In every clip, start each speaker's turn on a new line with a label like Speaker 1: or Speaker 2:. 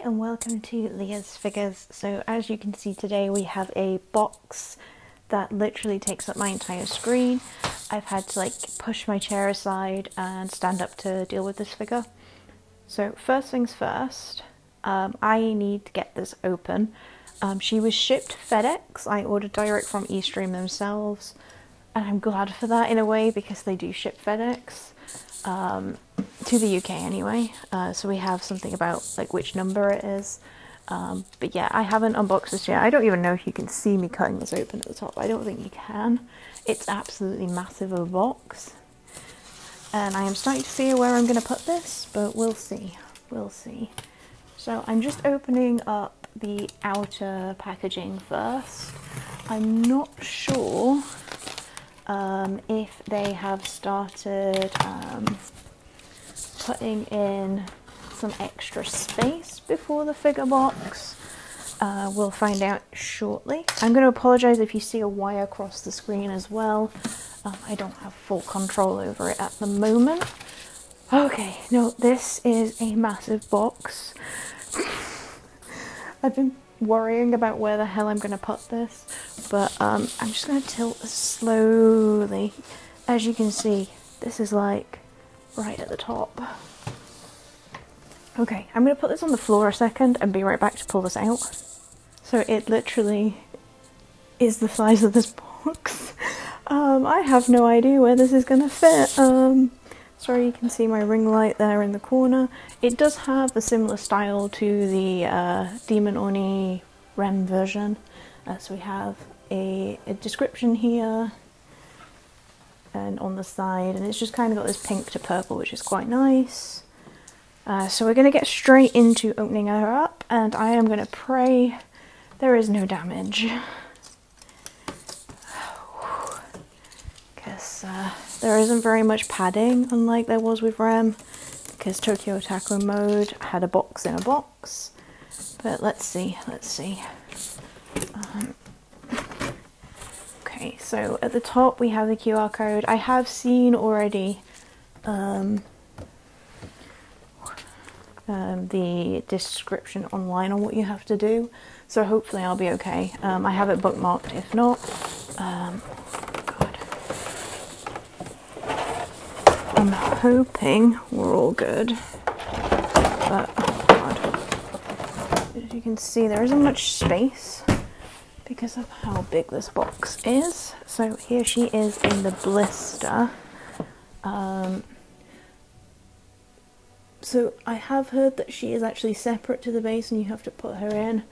Speaker 1: and welcome to Leah's Figures. So as you can see today we have a box that literally takes up my entire screen. I've had to push my chair aside and stand up to deal with this figure. So first things first, I need to get this open. She was shipped FedEx. I ordered direct from eStream themselves, and I'm glad for that in a way because they do ship FedEx. To the UK anyway, so we have something about which number it is, but yeah, I haven't unboxed this yet. I don't even know if you can see me cutting this open at the top. I don't think you can. It's absolutely massive of a box, and I am starting to fear where I'm going to put this, but we'll see, So I'm just opening up the outer packaging first. I'm not sure if they have started putting in some extra space before the figure box. We'll find out shortly. I'm going to apologise if you see a wire across the screen as well. I don't have full control over it at the moment. Okay, no, this is a massive box. I've been worrying about where the hell I'm going to put this, but I'm just going to tilt slowly. As you can see, this is right at the top. Okay, I'm going to put this on the floor a second and be right back to pull this out. So it literally is the size of this box. I have no idea where this is going to fit. Sorry, you can see my ring light there in the corner. It does have a similar style to the Demon Oni Rem version. So we have a description here and on the side, and it's just kind of got this pink to purple, which is quite nice. So we're going to get straight into opening her up, and I am going to pray there is no damage. Because there isn't very much padding, unlike there was with Rem, because Tokyo Taco Mode had a box in a box. But let's see. Okay, so at the top we have the QR code. I have seen already the description online on what you have to do, so hopefully I'll be okay. I have it bookmarked if not. God. I'm hoping we're all good, but oh God. As you can see, there isn't much space because of how big this box is. So here she is in the blister. So I have heard that she is actually separate to the base and you have to put her in.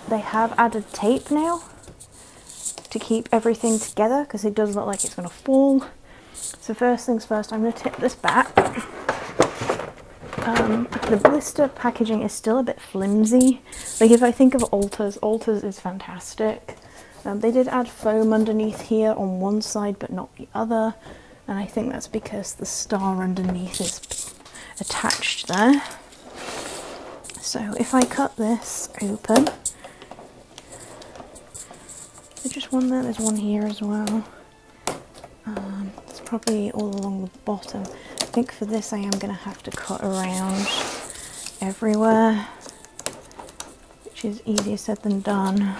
Speaker 1: They have added tape now to keep everything together because it does look like it's going to fall. So first things first, I'm going to tip this back. The blister packaging is still a bit flimsy. If I think of Alters is fantastic. They did add foam underneath here on one side but not the other, and I think that's because the star underneath is attached there. So if I cut this open, there's just one there, there's one here as well. It's probably all along the bottom. I think for this I am going to have to cut around everywhere, which is easier said than done.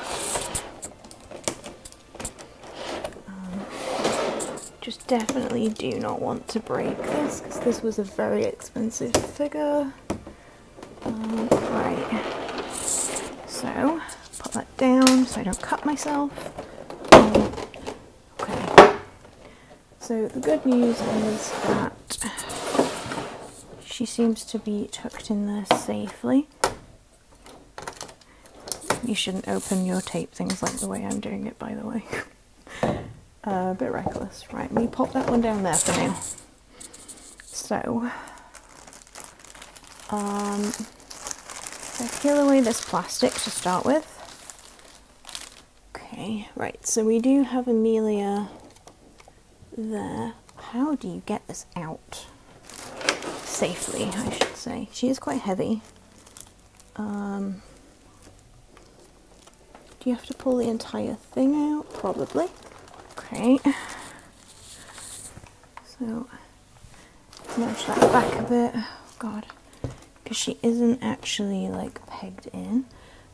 Speaker 1: Just definitely do not want to break this because this was a very expensive figure. Right, so put that down so I don't cut myself. Okay, so the good news is that she seems to be tucked in there safely. You shouldn't open your tape things like the way I'm doing it, by the way. A bit reckless. Right, let me pop that one down there for now. So, peel away this plastic to start with. Okay, right, so we do have Emilia there. How do you get this out? Safely, I should say. She is quite heavy. Do you have to pull the entire thing out? Probably. Okay, so nudge that back a bit. Oh God, because she isn't actually like pegged in.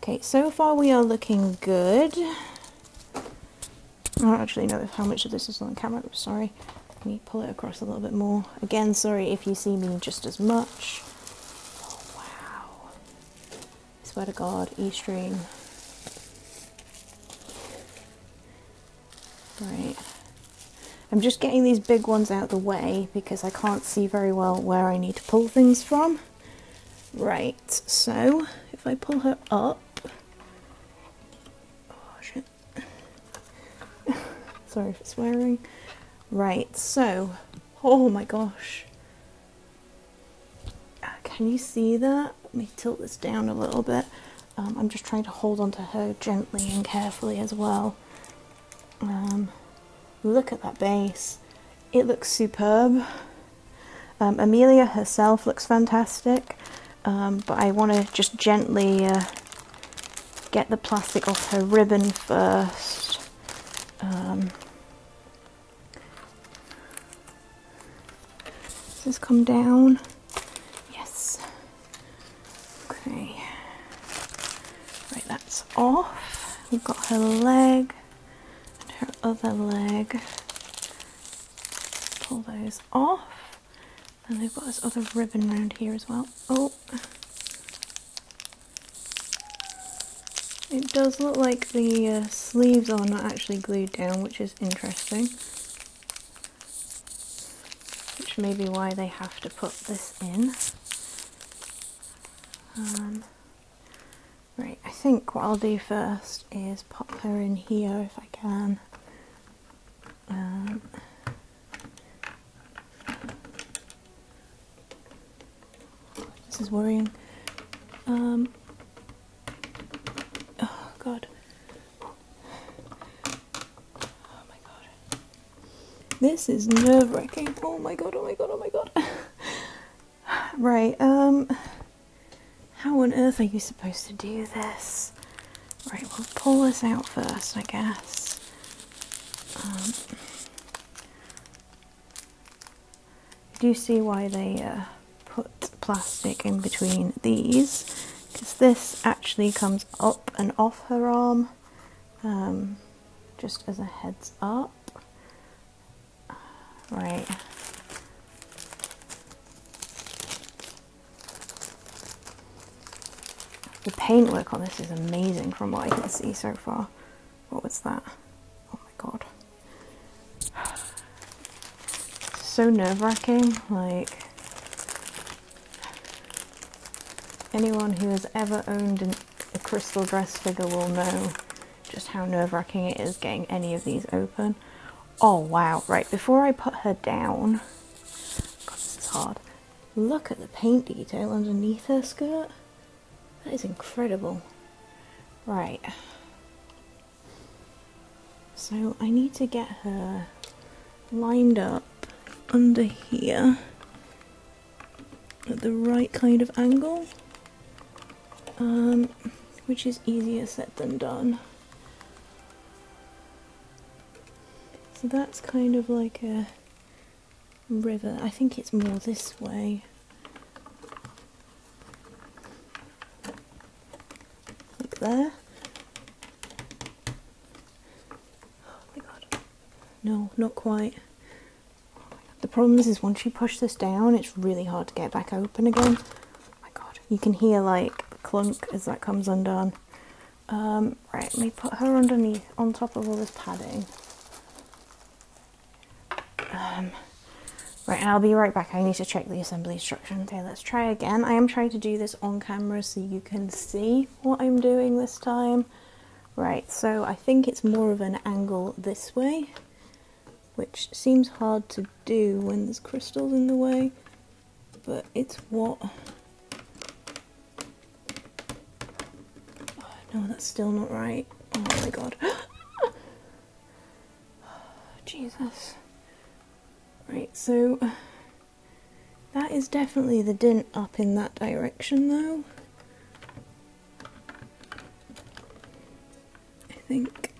Speaker 1: Okay, so far we are looking good. I don't actually know how much of this is on camera, sorry. Let me pull it across a little bit more. Again, sorry if you see me just as much. Oh, wow. I swear to God, eStream. Right. I'm just getting these big ones out of the way because I can't see very well where I need to pull things from. Right, so if I pull her up, oh shit, sorry for swearing. Right, so, oh my gosh, can you see that? Let me tilt this down a little bit. I'm just trying to hold onto her gently and carefully as well. Look at that base, it looks superb. Emilia herself looks fantastic. But I want to just gently get the plastic off her ribbon first. Does this come down? Yes. Okay. Right, that's off. We've got her leg and her other leg. Pull those off. And they've got this other ribbon around here as well. Oh, it does look like the sleeves are not actually glued down, which is interesting. Which may be why they have to put this in. Right, I think what I'll do first is pop her in here if I can. This is worrying. Oh God. Oh my God. This is nerve-wracking. Oh my God, oh my God, oh my God. Right, how on earth are you supposed to do this? Right, we'll pull this out first, I guess. I do see why they put plastic in between these, because this actually comes up and off her arm, just as a heads up. Right. The paintwork on this is amazing from what I can see so far. What was that? Oh my God. It's so nerve-wracking, like anyone who has ever owned a Crystal Dress figure will know just how nerve-wracking it is getting any of these open. Oh wow, right, before I put her down, God, this is hard. Look at the paint detail underneath her skirt. That is incredible. Right. So I need to get her lined up under here at the right kind of angle, which is easier said than done. So that's kind of like a river. I think it's more this way. Like there. Oh my God. No, not quite. Oh my God. The problem is once you push this down, it's really hard to get back open again. Oh my God. You can hear like the clunk as that comes undone. Right, let me put her underneath, on top of all this padding. Right, and I'll be right back. I need to check the assembly instruction. Okay, let's try again. I am trying to do this on camera so you can see what I'm doing this time. Right, so I think it's more of an angle this way, which seems hard to do when there's crystals in the way, but it's what... Oh, no, that's still not right. Oh my God. Jesus. Right, so that is definitely the dint up in that direction though. I think.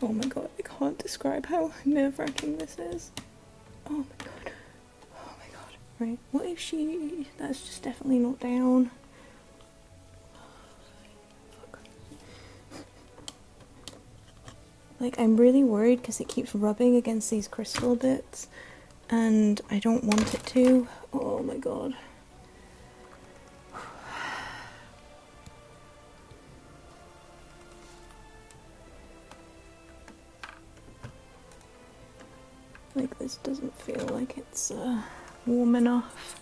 Speaker 1: Oh my God, I can't describe how nerve-wracking this is. Oh my god. Oh my god. Right, what if she... That's just definitely not down. Fuck. Like, I'm really worried because it keeps rubbing against these crystal bits and I don't want it to. Oh my god. Like, this doesn't feel like it's warm enough.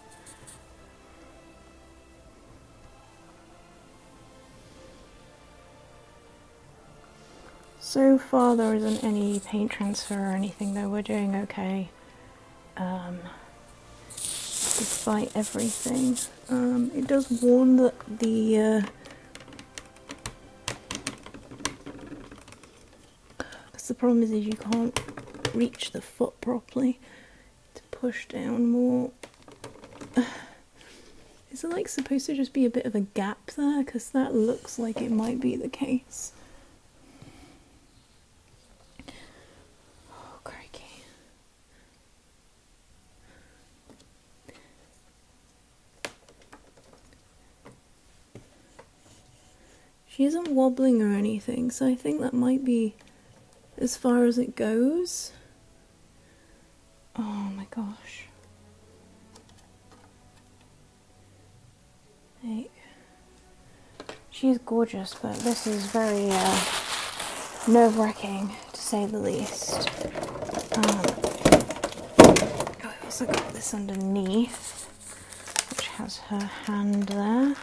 Speaker 1: So far there isn't any paint transfer or anything though, we're doing okay. Despite everything. It does warn that the because the problem is you can't reach the foot properly to push down more. Is it like supposed to just be a bit of a gap there? Because that looks like it might be the case. Oh, crikey. She isn't wobbling or anything, so I think that might be as far as it goes. Oh my gosh. Hey. She's gorgeous, but this is very nerve-wracking, to say the least. I've also got this underneath, which has her hand there.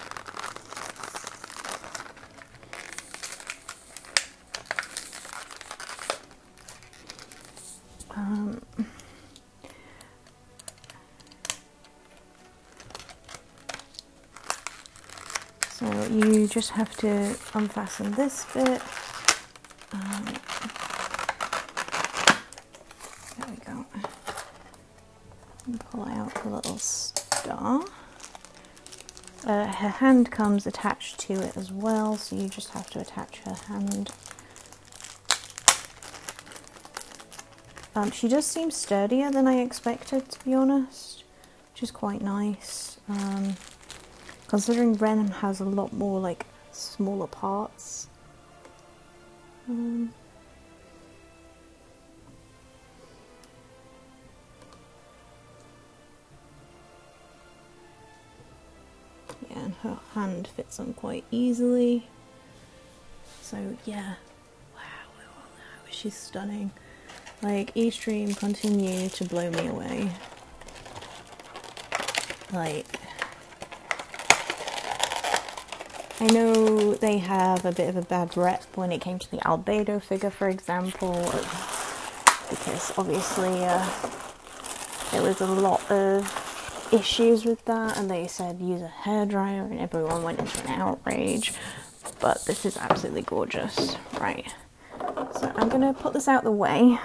Speaker 1: So you just have to unfasten this bit. There we go. And pull out the little star. Her hand comes attached to it as well, so you just have to attach her hand. She does seem sturdier than I expected, to be honest, which is quite nice. Considering Ren has a lot more like smaller parts. Yeah, and her hand fits on quite easily. So yeah, wow, she's stunning. Like, eStream continue to blow me away. Like, I know they have a bit of a bad rep when it came to the albedo figure, for example, because obviously there was a lot of issues with that, and they said use a hairdryer, and everyone went into an outrage. But this is absolutely gorgeous. Right, so I'm gonna put this out the way,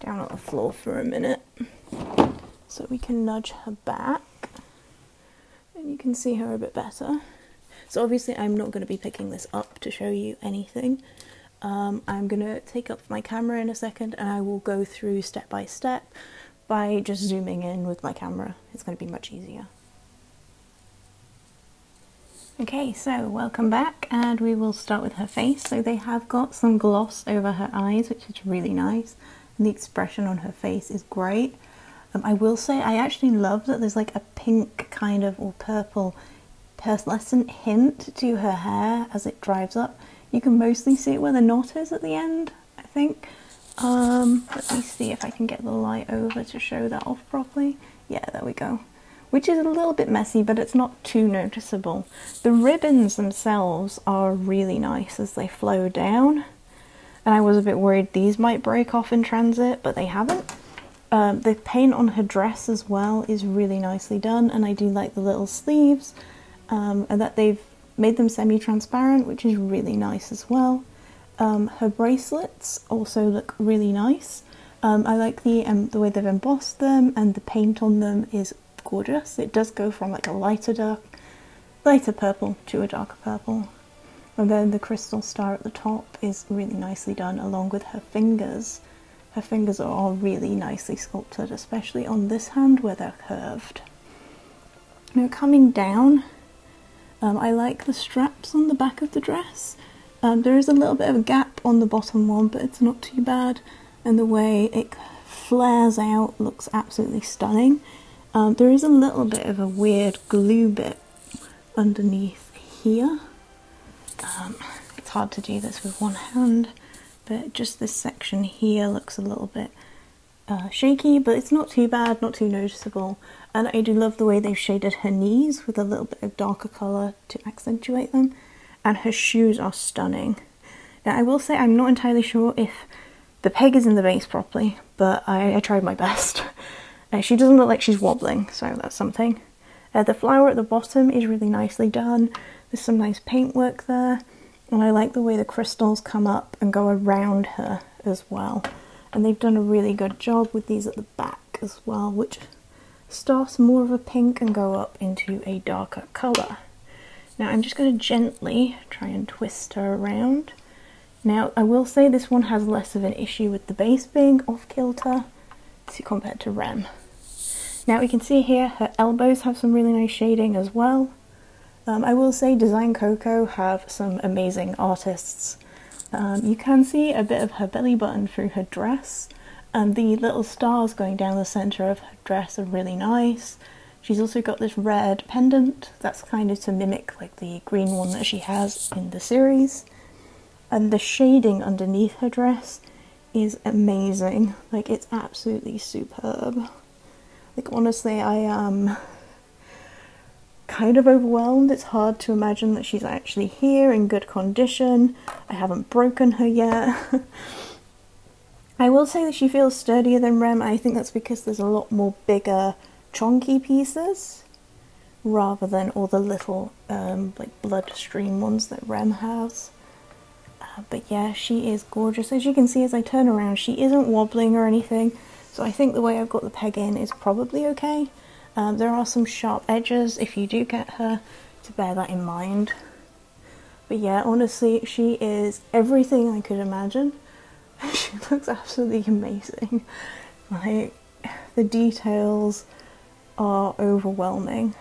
Speaker 1: down on the floor for a minute, so we can nudge her back, and you can see her a bit better. So obviously I'm not going to be picking this up to show you anything. I'm going to take up my camera in a second and I will go through step by step by just zooming in with my camera. It's going to be much easier. Okay, so welcome back, and we will start with her face. So they have got some gloss over her eyes, which is really nice, and the expression on her face is great. I will say I actually love that there's like a pink kind of, or purple, pearlescent hint to her hair as it drives up. You can mostly see it where the knot is at the end, I think. Let me see if I can get the light over to show that off properly. Yeah, there we go. Which is a little bit messy, but it's not too noticeable. The ribbons themselves are really nice as they flow down, and I was a bit worried these might break off in transit, but they haven't. The paint on her dress as well is really nicely done, and I do like the little sleeves. And that they've made them semi-transparent, which is really nice as well. Her bracelets also look really nice. I like the way they've embossed them, and the paint on them is gorgeous. It does go from like a lighter purple to a darker purple. And then the crystal star at the top is really nicely done, along with her fingers. Her fingers are all really nicely sculpted, especially on this hand where they're curved. Now coming down, I like the straps on the back of the dress. There is a little bit of a gap on the bottom one, but it's not too bad. And the way it flares out looks absolutely stunning. There is a little bit of a weird glue bit underneath here. It's hard to do this with one hand, but just this section here looks a little bit shaky, but it's not too bad, not too noticeable. And I do love the way they've shaded her knees with a little bit of darker colour to accentuate them. And her shoes are stunning. Now I will say I'm not entirely sure if the peg is in the base properly, but I tried my best. She doesn't look like she's wobbling, so that's something. The flower at the bottom is really nicely done. There's some nice paintwork there, and I like the way the crystals come up and go around her as well. And they've done a really good job with these at the back as well, which start more of a pink and go up into a darker colour. Now I'm just going to gently try and twist her around. Now I will say this one has less of an issue with the base being off kilter compared to Rem. Now we can see here her elbows have some really nice shading as well. I will say Design Coco have some amazing artists. You can see a bit of her belly button through her dress, and the little stars going down the centre of her dress are really nice. She's also got this red pendant that's kind of to mimic like the green one that she has in the series. And the shading underneath her dress is amazing. Like, it's absolutely superb. Like, honestly, I am kind of overwhelmed. It's hard to imagine that she's actually here in good condition. I haven't broken her yet. I will say that she feels sturdier than Rem. I think that's because there's a lot more bigger chunky pieces rather than all the little like bloodstream ones that Rem has. But yeah, she is gorgeous. As you can see, as I turn around, she isn't wobbling or anything, so I think the way I've got the peg in is probably okay. There are some sharp edges if you do get her, to bear that in mind. But yeah, honestly, she is everything I could imagine. She looks absolutely amazing. Like, the details are overwhelming.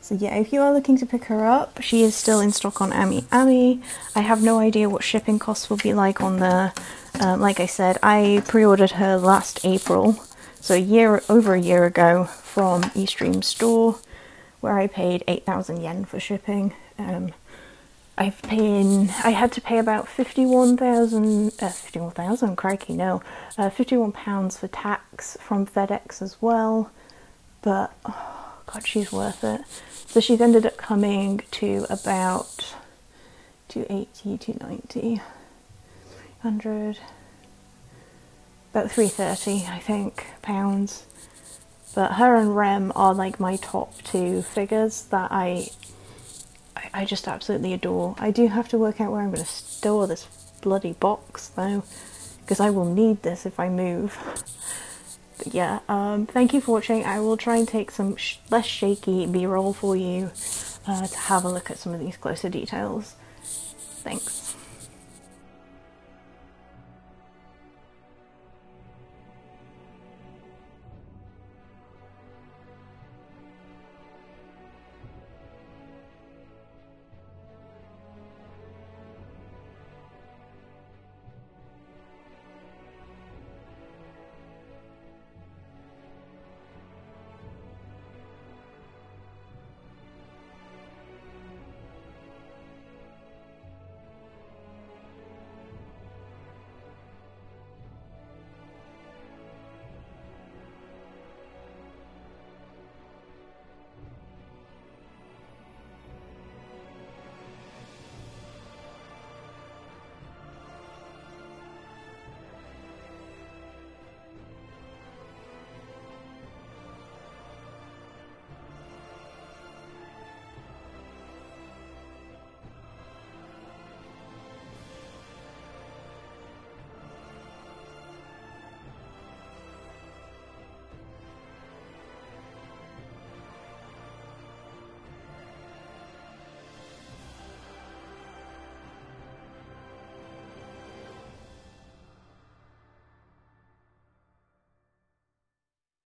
Speaker 1: So yeah, if you are looking to pick her up, she is still in stock on Ami. I have no idea what shipping costs will be like on there. Like I said, I pre-ordered her last April, so over a year ago, from eStream store, where I paid 8,000 yen for shipping. I had to pay about 51,000, crikey, no, 51 pounds for tax from FedEx as well, but oh god, she's worth it. So she's ended up coming to about 280, 290, 300, about 330, I think, pounds. But her and Rem are like my top two figures that I just absolutely adore. I do have to work out where I'm going to store this bloody box though, because I will need this if I move. But yeah, thank you for watching. I will try and take some less shaky B-roll for you to have a look at some of these closer details. Thanks.